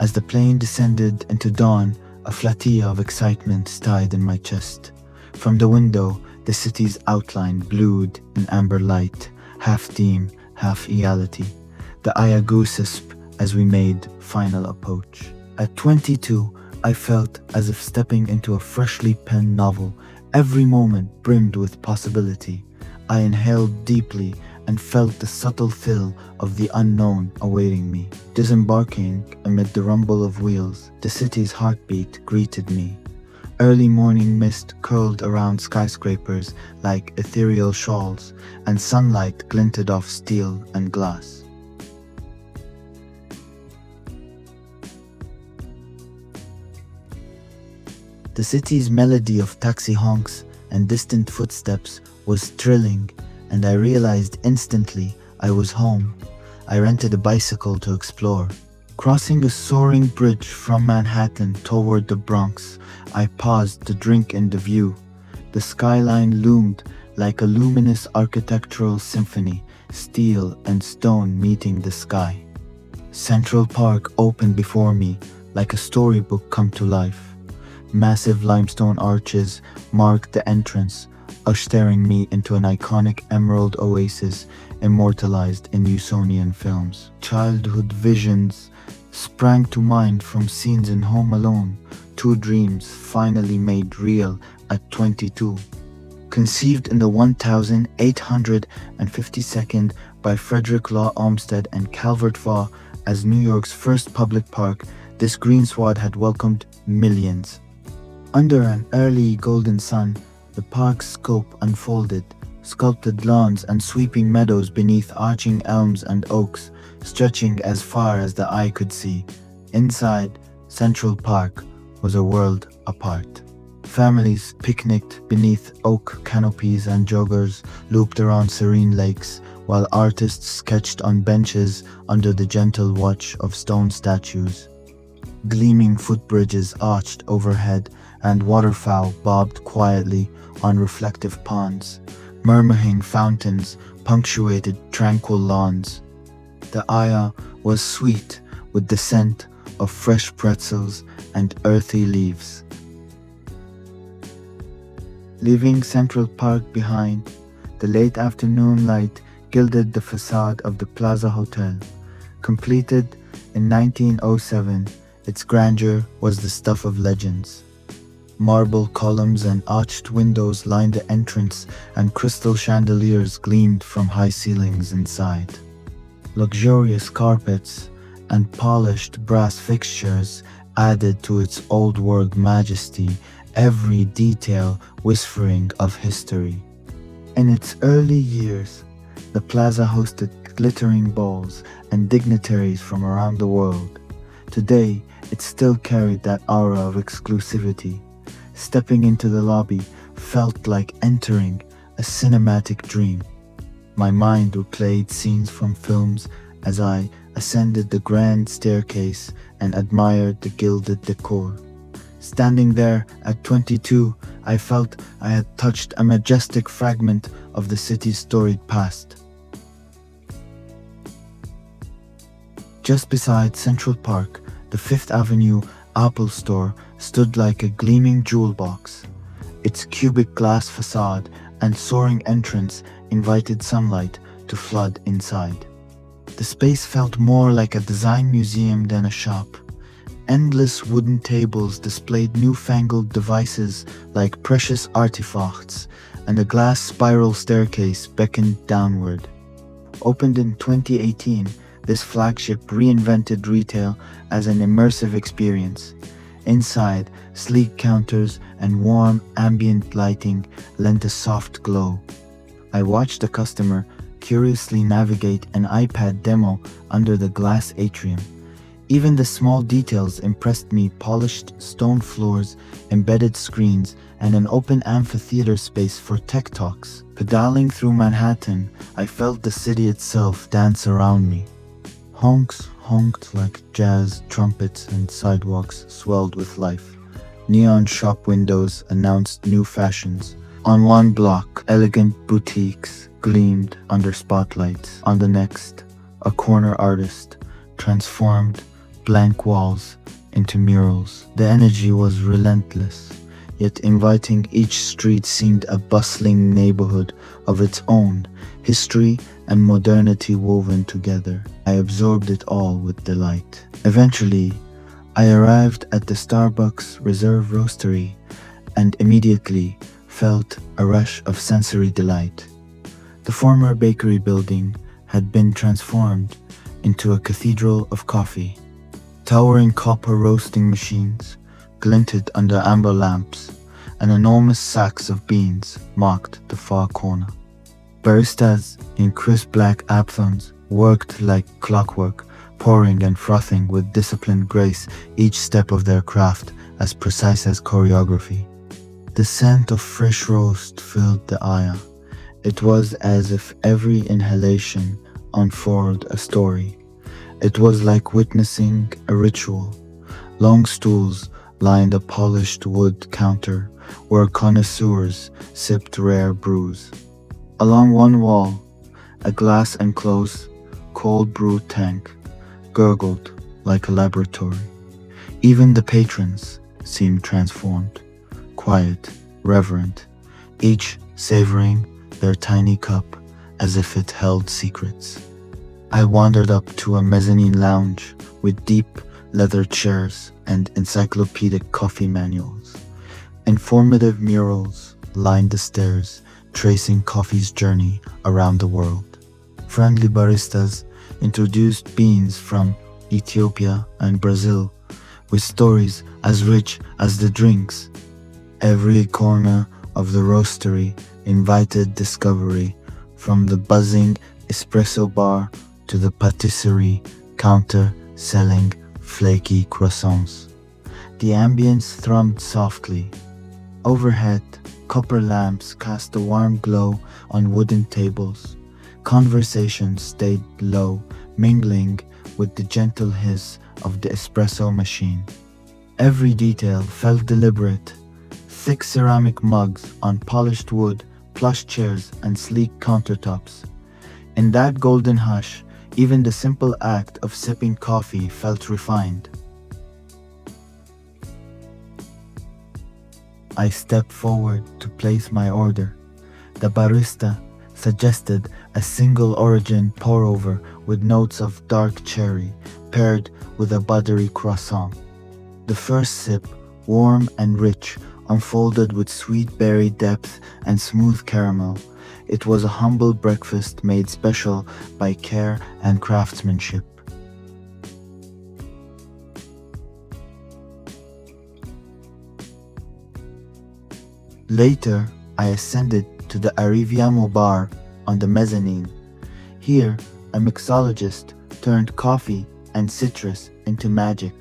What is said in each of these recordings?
As the plane descended into dawn, a flotilla of excitement stirred in my chest. From the window, the city's outline blued in amber light, half dim, half reality. The eye grew crisp as we made final approach. At 22, I felt as if stepping into a freshly penned novel. Every moment brimmed with possibility. I inhaled deeply and felt the subtle thrill of the unknown awaiting me. Disembarking amid the rumble of wheels, the city's heartbeat greeted me. Early morning mist curled around skyscrapers like ethereal shawls, and sunlight glinted off steel and glass. The city's melody of taxi honks and distant footsteps was thrilling, and I realized instantly I was home. I rented a bicycle to explore. Crossing a soaring bridge from Manhattan toward the Bronx, I paused to drink in the view. The skyline loomed like a luminous architectural symphony, steel and stone meeting the sky. Central Park opened before me like a storybook come to life. Massive limestone arches marked the entrance, ushering me into an iconic emerald oasis immortalized in Usonian films. Childhood visions sprang to mind from scenes in Home Alone, two dreams finally made real at 22. Conceived in the 1852nd by Frederick Law Olmsted and Calvert Vaux as New York's first public park, this green sward had welcomed millions. Under an early golden sun, the park's scope unfolded, sculpted lawns and sweeping meadows beneath arching elms and oaks, stretching as far as the eye could see. Inside, Central Park was a world apart. Families picnicked beneath oak canopies and joggers looped around serene lakes, while artists sketched on benches under the gentle watch of stone statues. Gleaming footbridges arched overhead, and waterfowl bobbed quietly on reflective ponds. Murmuring fountains punctuated tranquil lawns. The air was sweet with the scent of fresh pretzels and earthy leaves. Leaving Central Park behind, the late afternoon light gilded the facade of the Plaza Hotel. Completed in 1907, its grandeur was the stuff of legends. Marble columns and arched windows lined the entrance, and crystal chandeliers gleamed from high ceilings inside. Luxurious carpets and polished brass fixtures added to its old-world majesty, every detail whispering of history. In its early years, the plaza hosted glittering balls and dignitaries from around the world. Today, it still carried that aura of exclusivity. Stepping into the lobby felt like entering a cinematic dream. My mind replayed scenes from films as I ascended the grand staircase and admired the gilded decor. Standing there at 22, I felt I had touched a majestic fragment of the city's storied past. Just beside Central Park, the Fifth Avenue Apple store stood like a gleaming jewel box. Its cubic glass facade and soaring entrance invited sunlight to flood inside. The space felt more like a design museum than a shop. Endless wooden tables displayed newfangled devices like precious artifacts, and a glass spiral staircase beckoned downward. Opened in 2018, this flagship reinvented retail as an immersive experience. Inside, sleek counters and warm ambient lighting lent a soft glow. I watched a customer curiously navigate an iPad demo under the glass atrium. Even the small details impressed me: polished stone floors, embedded screens, and an open amphitheater space for tech talks. Pedaling through Manhattan, I felt the city itself dance around me. Honks honked like jazz trumpets, and sidewalks swelled with life. Neon shop windows announced new fashions. On one block, elegant boutiques gleamed under spotlights. On the next, a corner artist transformed blank walls into murals. The energy was relentless, yet inviting. Each street seemed a bustling neighborhood of its own, history and modernity woven together. I absorbed it all with delight. Eventually, I arrived at the Starbucks Reserve Roastery and immediately felt a rush of sensory delight. The former bakery building had been transformed into a cathedral of coffee. Towering copper roasting machines glinted under amber lamps, and enormous sacks of beans marked the far corner. Baristas in crisp black aprons worked like clockwork, pouring and frothing with disciplined grace, each step of their craft as precise as choreography. The scent of fresh roast filled the air. It was as if every inhalation unfurled a story. It was like witnessing a ritual. Long stools lined a polished wood counter where connoisseurs sipped rare brews. Along one wall, a glass-enclosed cold brew tank gurgled like a laboratory. Even the patrons seemed transformed, quiet, reverent, each savoring their tiny cup as if it held secrets. I wandered up to a mezzanine lounge with deep leather chairs and encyclopedic coffee manuals. Informative murals lined the stairs, tracing coffee's journey around the world. Friendly baristas introduced beans from Ethiopia and Brazil, with stories as rich as the drinks. Every corner of the roastery invited discovery, from the buzzing espresso bar to the patisserie counter selling flaky croissants. The ambience thrummed softly. Overhead, copper lamps cast a warm glow on wooden tables. Conversation stayed low, mingling with the gentle hiss of the espresso machine. Every detail felt deliberate. Thick ceramic mugs on polished wood, plush chairs, and sleek countertops. In that golden hush, even the simple act of sipping coffee felt refined. I stepped forward to place my order. The barista suggested a single origin pour-over with notes of dark cherry, paired with a buttery croissant. The first sip, warm and rich, unfolded with sweet berry depth and smooth caramel. It was a humble breakfast made special by care and craftsmanship. Later, I ascended to the Arriviamo bar on the mezzanine. Here, a mixologist turned coffee and citrus into magic.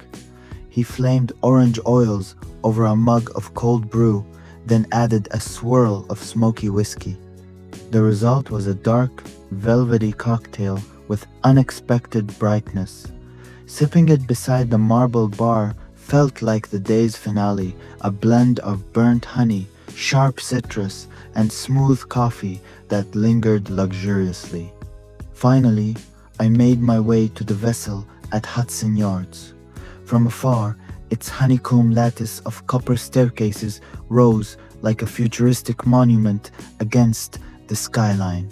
He flamed orange oils over a mug of cold brew, then added a swirl of smoky whiskey. The result was a dark, velvety cocktail with unexpected brightness. Sipping it beside the marble bar felt like the day's finale, a blend of burnt honey, sharp citrus, and smooth coffee that lingered luxuriously. Finally, I made my way to the vessel at Hudson Yards. From afar, its honeycomb lattice of copper staircases rose like a futuristic monument against the skyline.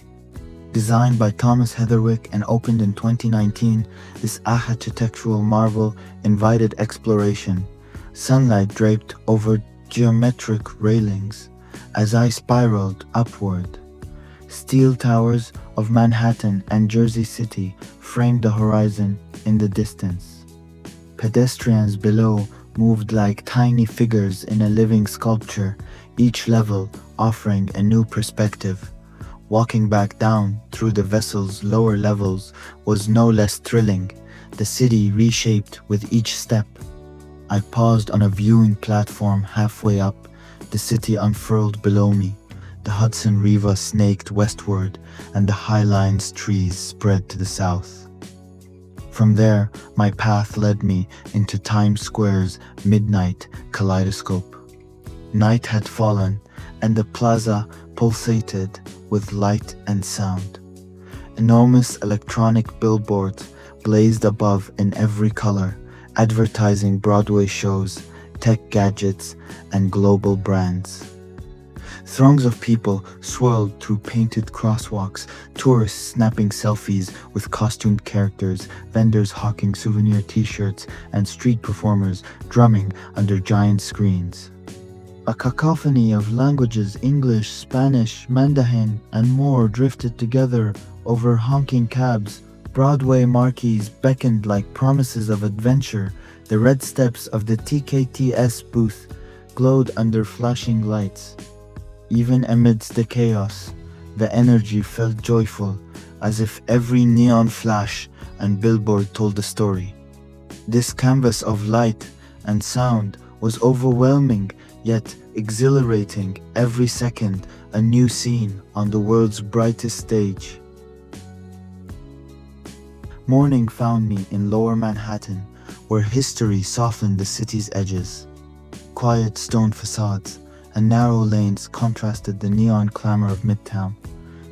Designed by Thomas Heatherwick and opened in 2019, this architectural marvel invited exploration. Sunlight draped over geometric railings as I spiraled upward. Steel towers of Manhattan and Jersey City framed the horizon in the distance. Pedestrians below moved like tiny figures in a living sculpture, each level offering a new perspective. Walking back down through the vessel's lower levels was no less thrilling, the city reshaped with each step. I paused on a viewing platform halfway up, the city unfurled below me. The Hudson River snaked westward, and the Highlands trees spread to the south. From there, my path led me into Times Square's midnight kaleidoscope. Night had fallen, and the plaza pulsated with light and sound. Enormous electronic billboards blazed above in every color, advertising Broadway shows, tech gadgets, and global brands. Throngs of people swirled through painted crosswalks, tourists snapping selfies with costumed characters, vendors hawking souvenir t-shirts, and street performers drumming under giant screens. A cacophony of languages, English, Spanish, Mandarin, and more drifted together over honking cabs. Broadway marquees beckoned like promises of adventure. The red steps of the TKTS booth glowed under flashing lights. Even amidst the chaos, the energy felt joyful, as if every neon flash and billboard told a story. This canvas of light and sound was overwhelming, yet exhilarating. Every second, a new scene on the world's brightest stage. Morning found me in Lower Manhattan, where history softened the city's edges. Quiet stone facades and narrow lanes contrasted the neon clamor of Midtown.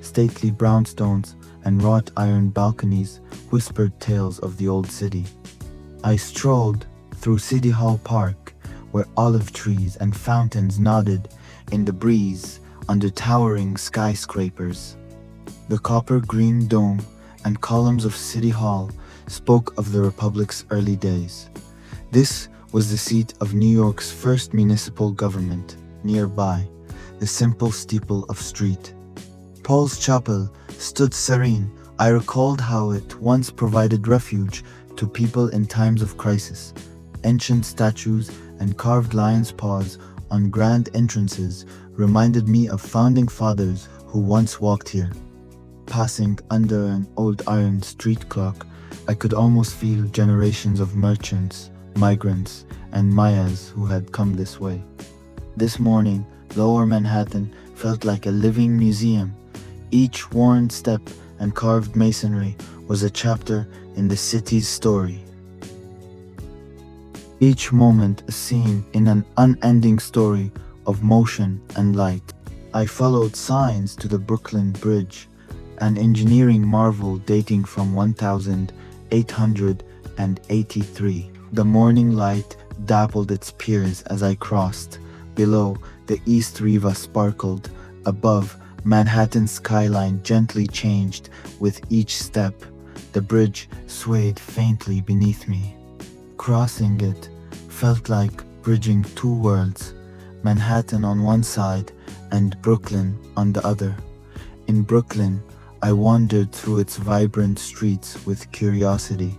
Stately brownstones and wrought iron balconies whispered tales of the old city. I strolled through City Hall Park, where olive trees and fountains nodded in the breeze under towering skyscrapers. The copper-green dome and columns of City Hall spoke of the Republic's early days. This was the seat of New York's first municipal government. Nearby, the simple steeple of St. Paul's Chapel stood serene. I recalled how it once provided refuge to people in times of crisis. Ancient statues and carved lion's paws on grand entrances reminded me of founding fathers who once walked here. Passing under an old iron street clock, I could almost feel generations of merchants, migrants, and Mayas who had come this way. This morning, Lower Manhattan felt like a living museum. Each worn step and carved masonry was a chapter in the city's story. Each moment a scene in an unending story of motion and light. I followed signs to the Brooklyn Bridge, an engineering marvel dating from 1883. The morning light dappled its piers as I crossed. Below, the East Riva sparkled. Above, Manhattan's skyline gently changed with each step. The bridge swayed faintly beneath me. Crossing it felt like bridging two worlds, Manhattan on one side and Brooklyn on the other. In Brooklyn, I wandered through its vibrant streets with curiosity.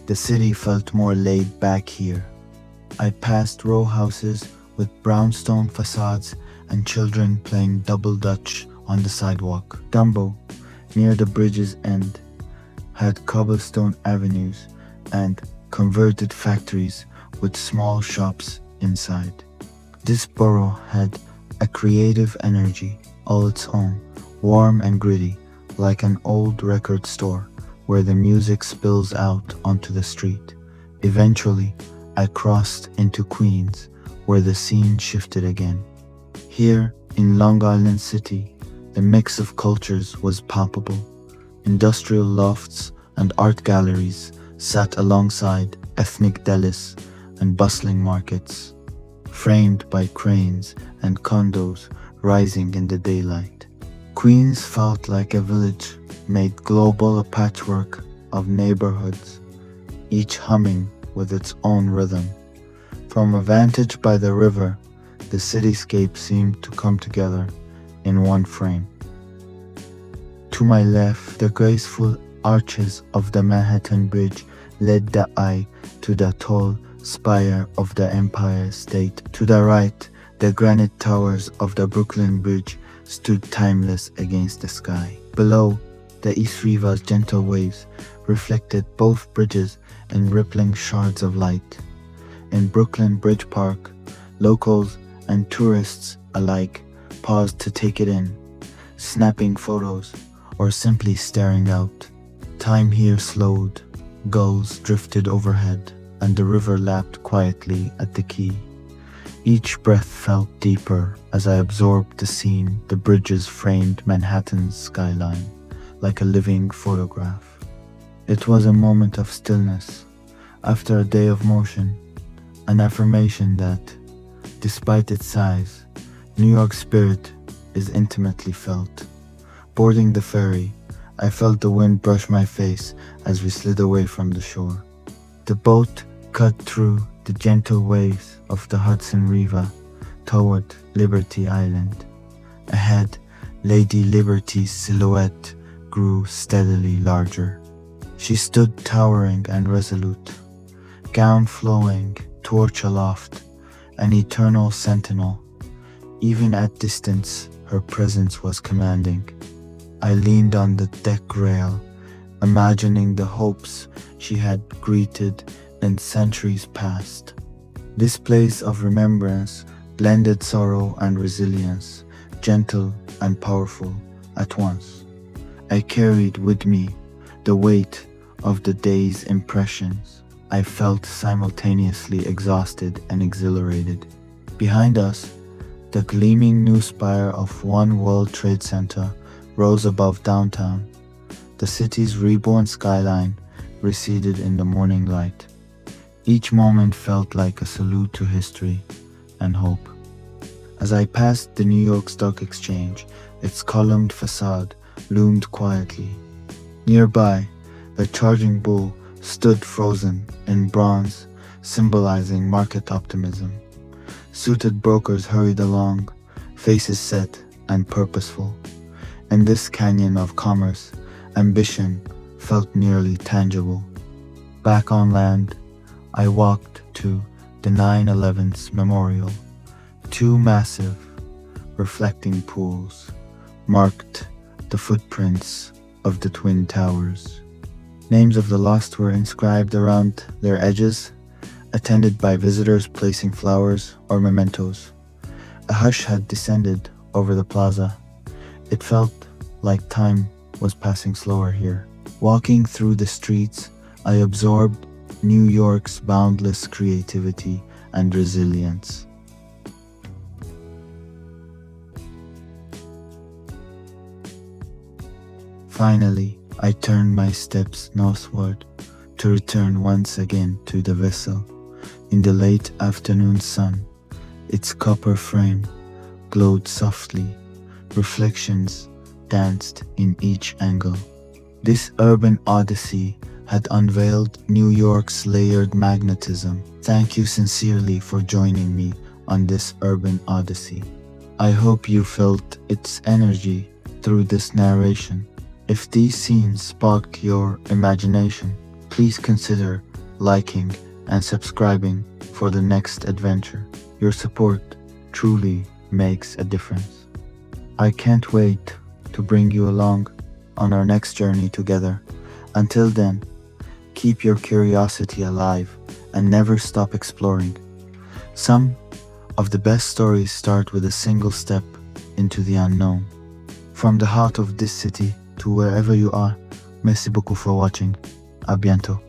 The city felt more laid back here. I passed row houses with brownstone facades and children playing double dutch on the sidewalk. Dumbo, near the bridge's end, had cobblestone avenues and converted factories with small shops inside. This borough had a creative energy all its own, warm and gritty, like an old record store where the music spills out onto the street. Eventually, I crossed into Queens, where the scene shifted again. Here, in Long Island City, the mix of cultures was palpable. Industrial lofts and art galleries sat alongside ethnic delis and bustling markets, framed by cranes and condos rising in the daylight. Queens felt like a village made global, a patchwork of neighborhoods, each humming with its own rhythm. From a vantage by the river, the cityscape seemed to come together in one frame. To my left, the graceful arches of the Manhattan Bridge led the eye to the tall spire of the Empire State. To the right, the granite towers of the Brooklyn Bridge stood timeless against the sky. Below, the East Riva's gentle waves reflected both bridges in rippling shards of light. In Brooklyn Bridge Park, locals and tourists alike paused to take it in, snapping photos or simply staring out. Time here slowed, gulls drifted overhead, and the river lapped quietly at the quay. Each breath felt deeper as I absorbed the scene. The bridges framed Manhattan's skyline like a living photograph. It was a moment of stillness, After a day of motion, an affirmation that, despite its size, New York's spirit is intimately felt. Boarding the ferry, I felt the wind brush my face as we slid away from the shore. The boat cut through the gentle waves of the Hudson River toward Liberty Island. Ahead, Lady Liberty's silhouette grew steadily larger. She stood towering and resolute, gown flowing, torch aloft, an eternal sentinel. Even at distance, her presence was commanding. I leaned on the deck rail, imagining the hopes she had greeted in centuries past. This place of remembrance blended sorrow and resilience, gentle and powerful at once. I carried with me the weight of the day's impressions. I felt simultaneously exhausted and exhilarated. Behind us, the gleaming new spire of One World Trade Center rose above downtown. The city's reborn skyline receded in the morning light. Each moment felt like a salute to history and hope. As I passed the New York Stock Exchange, its columned facade loomed quietly. Nearby, a charging bull stood frozen in bronze, symbolizing market optimism. Suited brokers hurried along, faces set and purposeful. In this canyon of commerce, ambition felt nearly tangible. Back on land, I walked to the 9/11's memorial. Two massive, reflecting pools marked the footprints of the Twin Towers. Names of the lost were inscribed around their edges, attended by visitors placing flowers or mementos. A hush had descended over the plaza. It felt like time was passing slower here. Walking through the streets, I absorbed New York's boundless creativity and resilience. Finally, I turned my steps northward to return once again to the vessel. In the late afternoon sun, its copper frame glowed softly. Reflections danced in each angle. This urban odyssey had unveiled New York's layered magnetism. Thank you sincerely for joining me on this urban odyssey. I hope you felt its energy through this narration. If these scenes spark your imagination, please consider liking and subscribing for the next adventure. Your support truly makes a difference. I can't wait to bring you along on our next journey together. Until then, keep your curiosity alive and never stop exploring. Some of the best stories start with a single step into the unknown. From the heart of this city to wherever you are, merci beaucoup for watching. À bientôt.